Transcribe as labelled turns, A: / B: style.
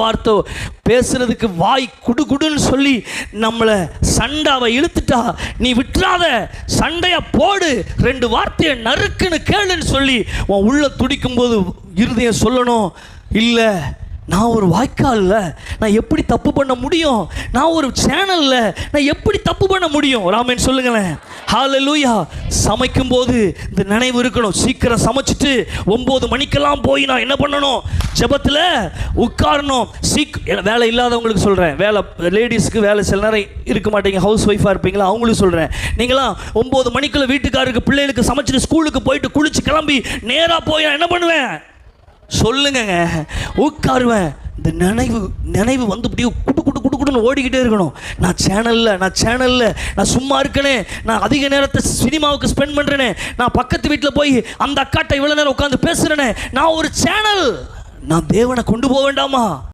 A: வார்த்தை பேசுறதுக்கு வாய் குடுன்னு சொல்லி நம்மளை சண்டாவை இழுத்துட்டா, நீ விட்டுறாத, சண்டைய போடு, 2 வார்த்தையை நறுக்குன்னு கேளுன்னு சொல்லி உன் உள்ள துடிக்கும் போது இருதயம் சொல்லணும், இல்லை நான் ஒரு வாய்க்கால்ல நான் எப்படி தப்பு பண்ண முடியும், நான் ஒரு சேனல்ல நான் எப்படி தப்பு பண்ண முடியும். ராமன் சொல்லுங்களேன். ஹல்லேலூயா. சமைக்கும் போது இந்த நினைவு இருக்கணும். சீக்கிரம் சமைச்சிட்டு 9 மணிக்கெல்லாம் போய் நான் என்ன பண்ணணும், ஜெபத்தில் உட்காரணும். வேலை இல்லாதவங்களுக்கு சொல்கிறேன், வேலை லேடிஸ்க்கு வேலை சில நேரம் இருக்க மாட்டீங்க, ஹவுஸ் ஒய்ஃபாக இருப்பீங்களா, அவங்களுக்கு சொல்கிறேன். நீங்களாம் 9 மணிக்குள்ள வீட்டுக்காரருக்கு பிள்ளைகளுக்கு சமைச்சிட்டு ஸ்கூலுக்கு போயிட்டு குளிச்சு கிளம்பி நேராக போய் நான் என்ன பண்ணுவேன் சொல்லுங்க, உட்காருவேன். இந்த நினைவு வந்து அப்படியே குடுன்னு ஓடிக்கிட்டே இருக்கணும். நான் சேனலில் நான் சும்மா இருக்கனே, நான் அதிக நேரத்தை சினிமாவுக்கு ஸ்பெண்ட் பண்ணுறேனே, நான் பக்கத்து வீட்டில் போய் அந்த அக்காட்ட இவ்வளோ நேரம் உட்காந்து பேசுகிறேனே, நான் ஒரு சேனல், நான் தேவனை கொண்டு போக வேண்டாமா?